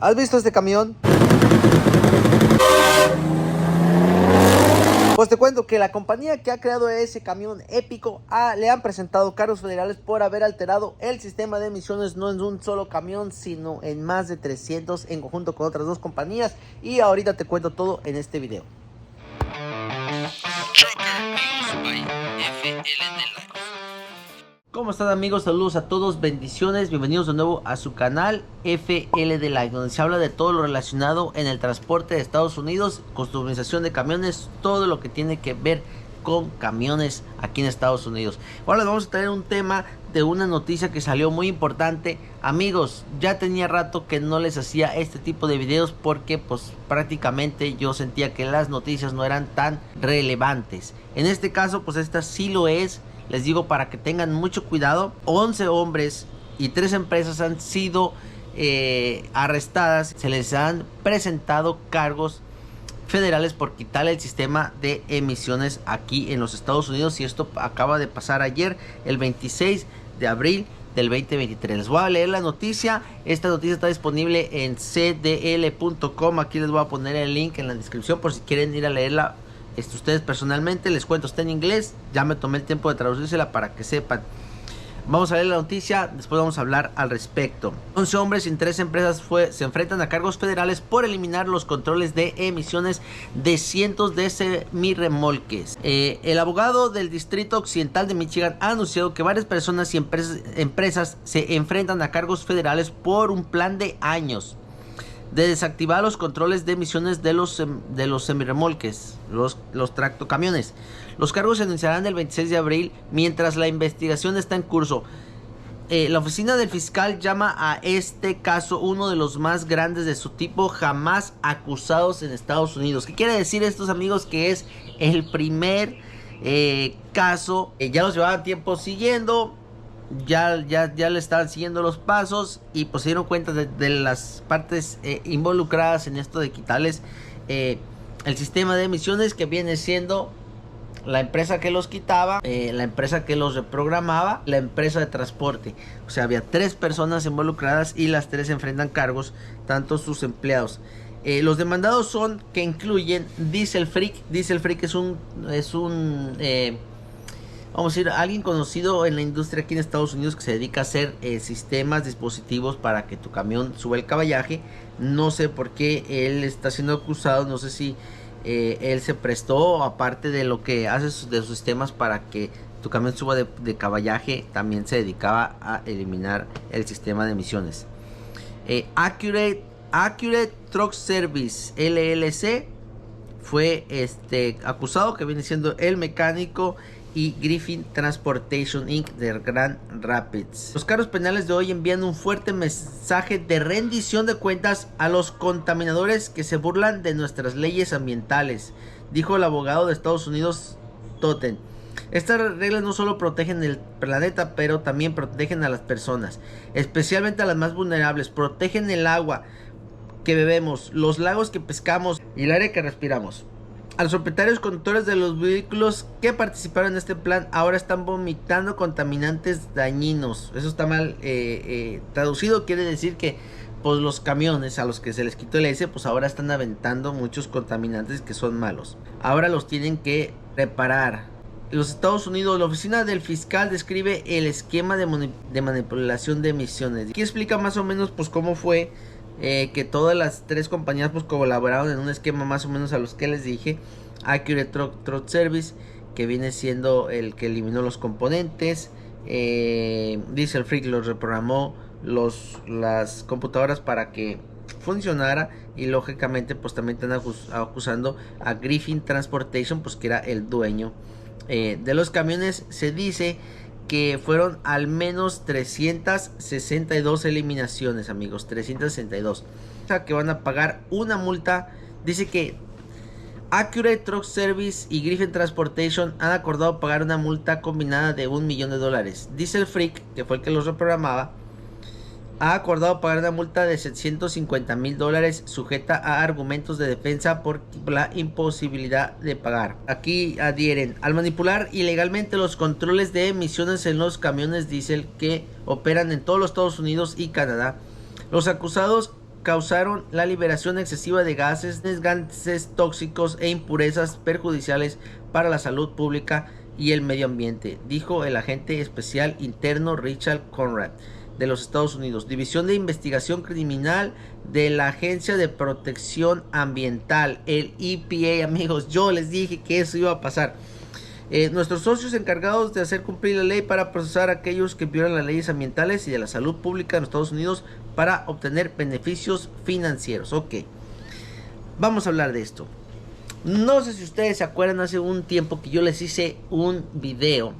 ¿Has visto este camión? Pues te cuento que la compañía que ha creado ese camión épico le han presentado cargos federales por haber alterado el sistema de emisiones, no en un solo camión, sino en más de 300 en conjunto con otras dos compañías. Y ahorita te cuento todo en este video. ¿Cómo están, amigos? Saludos a todos, bendiciones, bienvenidos de nuevo a su canal FL de Live, donde se habla de todo lo relacionado en el transporte de Estados Unidos, customización de camiones, todo lo que tiene que ver con camiones aquí en Estados Unidos. Ahora les vamos a traer un tema de una noticia que salió muy importante. Amigos, ya tenía rato que no les hacía este tipo de videos porque pues prácticamente yo sentía que las noticias no eran tan relevantes. En este caso pues esta sí lo es. Les digo para que tengan mucho cuidado. 11 hombres y 3 empresas han sido arrestadas. Se les han presentado cargos federales por quitar el sistema de emisiones aquí en los Estados Unidos. Y esto acaba de pasar ayer, el 26 de abril del 2023. Les voy a leer la noticia. Esta noticia está disponible en cdl.com. Aquí les voy a poner el link en la descripción por si quieren ir a leerla ustedes personalmente. Les cuento, está en inglés, ya me tomé el tiempo de traducírsela para que sepan. Vamos a leer la noticia, después vamos a hablar al respecto. 11 hombres y 3 empresas se enfrentan a cargos federales por eliminar los controles de emisiones de cientos de semirremolques. El abogado del Distrito Occidental de Michigan ha anunciado que varias personas y empresas se enfrentan a cargos federales por un plan de años de desactivar los controles de emisiones de los semirremolques, los tractocamiones. Los cargos se anunciarán el 26 de abril mientras la investigación está en curso. La oficina del fiscal llama a este caso uno de los más grandes de su tipo jamás acusados en Estados Unidos. ¿Qué quiere decir estos, amigos? Que es el primer caso. Ya los llevaban tiempo siguiendo. Ya le estaban siguiendo los pasos y pues se dieron cuenta de las partes involucradas en esto de quitarles el sistema de emisiones, que viene siendo la empresa que los quitaba, la empresa que los reprogramaba, la empresa de transporte. O sea, había 3 personas involucradas y las 3 enfrentan cargos, tanto sus empleados. Los demandados son, que incluyen Diesel Freak. Diesel Freak es un vamos a decir, alguien conocido en la industria aquí en Estados Unidos que se dedica a hacer sistemas, dispositivos para que tu camión suba el caballaje. No sé por qué él está siendo acusado, no sé si él se prestó, aparte de lo que hace de sus sistemas para que tu camión suba de caballaje, también se dedicaba a eliminar el sistema de emisiones. Accurate Truck Service LLC fue acusado, que viene siendo el mecánico, y Griffin Transportation Inc. de Grand Rapids. Los cargos penales de hoy envían un fuerte mensaje de rendición de cuentas a los contaminadores que se burlan de nuestras leyes ambientales, dijo el abogado de Estados Unidos, Totten. Estas reglas no solo protegen el planeta, pero también protegen a las personas, especialmente a las más vulnerables. Protegen el agua que bebemos, los lagos que pescamos y el aire que respiramos. A los propietarios conductores de los vehículos que participaron en este plan ahora están vomitando contaminantes dañinos. Eso está mal traducido, quiere decir que pues los camiones a los que se les quitó el S, pues ahora están aventando muchos contaminantes que son malos. Ahora los tienen que reparar. En los Estados Unidos, la oficina del fiscal describe el esquema de manipulación de emisiones. Aquí explica más o menos pues cómo fue que todas las 3 compañías pues colaboraron en un esquema más o menos a los que les dije. Accurate Truck Service, que viene siendo el que eliminó los componentes. Diesel Freak los reprogramó las computadoras para que funcionara, y lógicamente pues también están acusando a Griffin Transportation, pues que era el dueño de los camiones. Se dice que fueron al menos 362 eliminaciones, amigos, 362. O sea, que van a pagar una multa. Dice que Accurate Truck Service y Griffin Transportation han acordado pagar una multa combinada de $1 millón. Diesel Freak, que fue el que los reprogramaba, ha acordado pagar una multa de $750,000 sujeta a argumentos de defensa por la imposibilidad de pagar. Aquí adhieren al manipular ilegalmente los controles de emisiones en los camiones diésel que operan en todos los Estados Unidos y Canadá. Los acusados causaron la liberación excesiva de gases tóxicos e impurezas perjudiciales para la salud pública y el medio ambiente, dijo el agente especial interno Richard Conrad de los Estados Unidos, División de Investigación Criminal de la Agencia de Protección Ambiental, el EPA. Amigos, yo les dije que eso iba a pasar. Nuestros socios encargados de hacer cumplir la ley para procesar a aquellos que violan las leyes ambientales y de la salud pública en los Estados Unidos para obtener beneficios financieros. Ok, vamos a hablar de esto. No sé si ustedes se acuerdan, hace un tiempo que yo les hice un video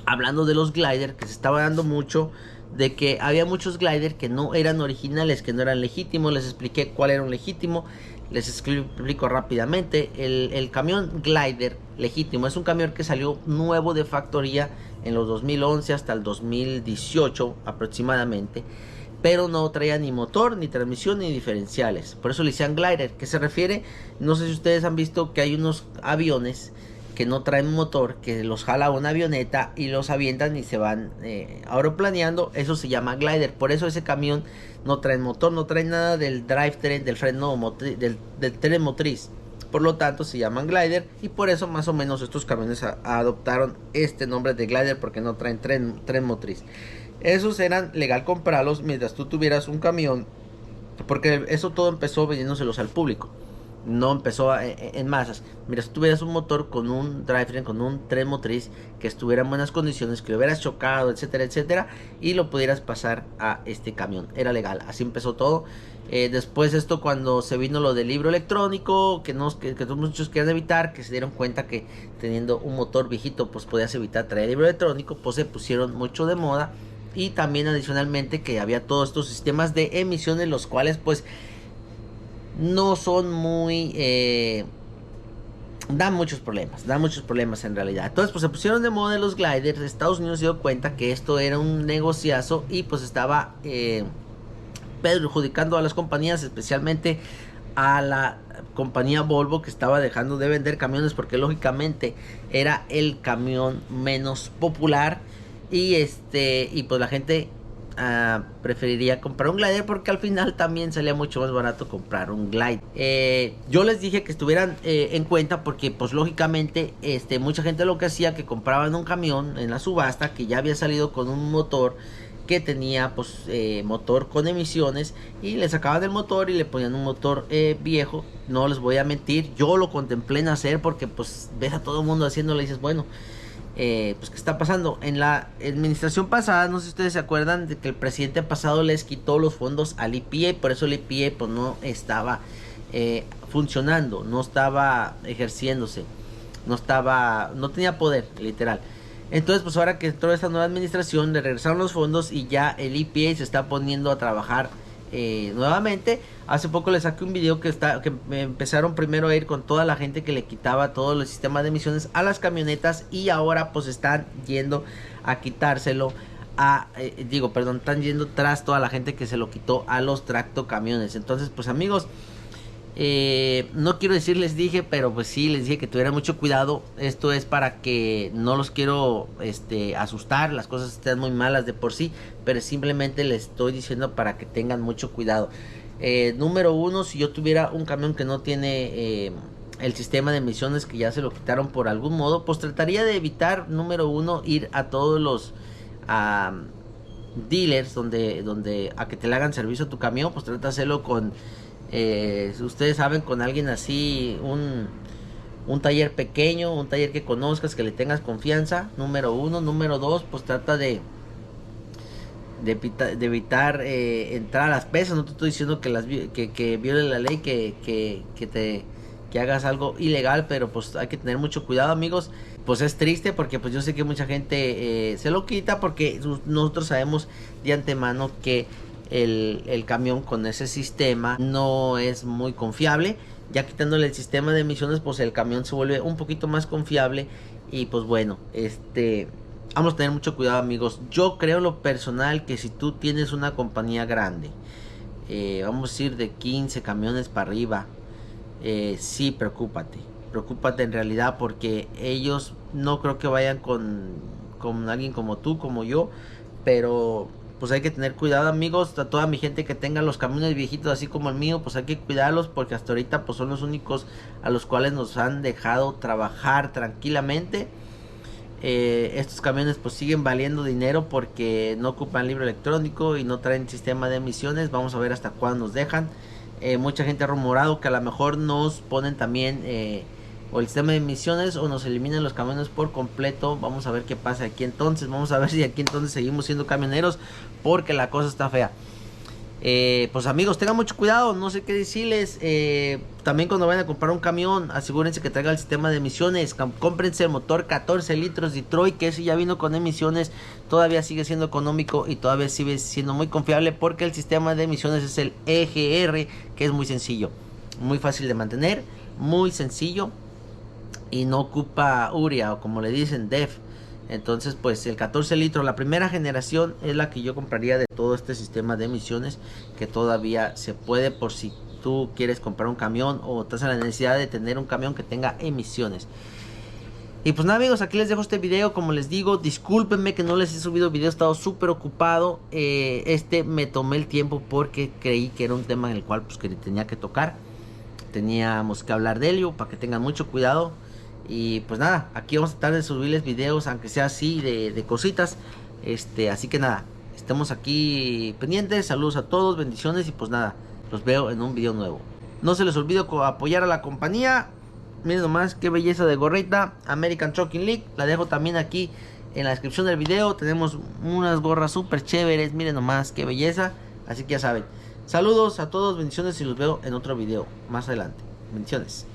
hablando de los gliders, que se estaba dando mucho de que había muchos gliders que no eran originales, que no eran legítimos. Les expliqué cuál era un legítimo. Les explico rápidamente. El camión glider legítimo es un camión que salió nuevo de factoría en los 2011 hasta el 2018 aproximadamente, pero no traía ni motor, ni transmisión, ni diferenciales. Por eso le decían glider. ¿Qué se refiere? No sé si ustedes han visto que hay unos aviones que no traen motor, que los jala una avioneta y los avientan y se van aeroplaneando. Eso se llama glider. Por eso ese camión no trae motor, no trae nada del drivetrain, del freno del tren motriz. Por lo tanto se llaman glider, y por eso más o menos estos camiones adoptaron este nombre de glider, porque no traen tren motriz. Esos eran legal comprarlos mientras tú tuvieras un camión, porque eso todo empezó vendiéndoselos al público. No empezó en masas. Mira, si tuvieras un motor con un drivetrain, con un tren motriz que estuviera en buenas condiciones, que lo hubieras chocado, etcétera, etcétera, y lo pudieras pasar a este camión, era legal. Así empezó todo. Después esto, cuando se vino lo del libro electrónico, que muchos querían evitar, que se dieron cuenta que teniendo un motor viejito pues podías evitar traer libro electrónico, pues se pusieron mucho de moda. Y también adicionalmente que había todos estos sistemas de emisiones, los cuales pues no son muy dan muchos problemas en realidad. Entonces pues se pusieron de moda los gliders. Estados Unidos se dio cuenta que esto era un negociazo y pues estaba perjudicando a las compañías, especialmente a la compañía Volvo, que estaba dejando de vender camiones porque lógicamente era el camión menos popular, y pues la gente preferiría comprar un glider, porque al final también salía mucho más barato comprar un glider. Yo les dije que estuvieran en cuenta, porque pues lógicamente mucha gente lo que hacía, que compraban un camión en la subasta que ya había salido con un motor que tenía pues motor con emisiones, y le sacaban el motor y le ponían un motor viejo. No les voy a mentir, yo lo contemplé en hacer, porque pues ves a todo el mundo haciéndolo y dices, bueno, pues qué está pasando. En la administración pasada, no sé si ustedes se acuerdan de que el presidente pasado les quitó los fondos al EPA, y por eso el EPA pues no estaba funcionando, no estaba ejerciéndose, no tenía poder, literal. Entonces pues ahora que entró esta nueva administración, le regresaron los fondos y ya el EPA se está poniendo a trabajar nuevamente. Hace poco les saqué un video que me empezaron primero a ir con toda la gente que le quitaba todo el sistema de emisiones a las camionetas, y ahora pues están yendo a quitárselo están yendo tras toda la gente que se lo quitó a los tractocamiones. Entonces pues amigos, no quiero decir les dije, pero pues sí les dije que tuvieran mucho cuidado. Esto es para que no los quiero asustar, las cosas están muy malas de por sí, pero simplemente les estoy diciendo para que tengan mucho cuidado. Número uno, si yo tuviera un camión que no tiene el sistema de emisiones, que ya se lo quitaron por algún modo, pues trataría de evitar, número uno, ir a todos los dealers donde a que te le hagan servicio a tu camión. Pues trata de hacerlo con ustedes saben, con alguien así, un taller pequeño, un taller que conozcas, que le tengas confianza, número uno. Número dos, pues trata de evitar entrar a las pesas. No te estoy diciendo que viole la ley, que hagas algo ilegal, pero pues hay que tener mucho cuidado, amigos. Pues es triste, porque pues yo sé que mucha gente se lo quita, porque nosotros sabemos de antemano que el camión con ese sistema no es muy confiable. Ya quitándole el sistema de emisiones, pues el camión se vuelve un poquito más confiable. Y pues bueno, vamos a tener mucho cuidado, amigos. Yo creo en lo personal que si tú tienes una compañía grande, vamos a decir de 15 camiones para arriba, sí, preocúpate en realidad, porque ellos no creo que vayan con alguien como tú, como yo, pero pues hay que tener cuidado, amigos. A toda mi gente que tenga los camiones viejitos así como el mío, pues hay que cuidarlos, porque hasta ahorita pues son los únicos a los cuales nos han dejado trabajar tranquilamente. Estos camiones pues siguen valiendo dinero porque no ocupan libro electrónico y no traen sistema de emisiones. Vamos a ver hasta cuándo nos dejan. Mucha gente ha rumorado que a lo mejor nos ponen también o el sistema de emisiones o nos eliminan los camiones por completo. Vamos a ver qué pasa aquí entonces. Vamos a ver si aquí entonces seguimos siendo camioneros, porque la cosa está fea. Pues amigos, tengan mucho cuidado, no sé qué decirles. También cuando vayan a comprar un camión, asegúrense que traiga el sistema de emisiones. Cómprense el motor 14 litros Detroit, que ese ya vino con emisiones. Todavía sigue siendo económico y todavía sigue siendo muy confiable, porque el sistema de emisiones es el EGR, que es muy sencillo, muy fácil de mantener, muy sencillo, y no ocupa urea, o como le dicen, DEF. Entonces pues el 14 litros, la primera generación, es la que yo compraría de todo este sistema de emisiones, que todavía se puede, por si tú quieres comprar un camión o estás en la necesidad de tener un camión que tenga emisiones. Y pues nada, amigos, aquí les dejo este video. Como les digo, discúlpenme que no les he subido video, he estado súper ocupado. Me tomé el tiempo porque creí que era un tema en el cual pues que tenía que tocar. Teníamos que hablar de ello, para que tengan mucho cuidado. Y pues nada, aquí vamos a tratar de subirles videos, aunque sea así, de cositas. Así que nada, estemos aquí pendientes. Saludos a todos, bendiciones, y pues nada, los veo en un video nuevo. No se les olvide apoyar a la compañía. Miren nomás qué belleza de gorrita, American Trucking League. La dejo también aquí en la descripción del video. Tenemos unas gorras súper chéveres, miren nomás qué belleza. Así que ya saben, saludos a todos, bendiciones, y los veo en otro video más adelante. Bendiciones.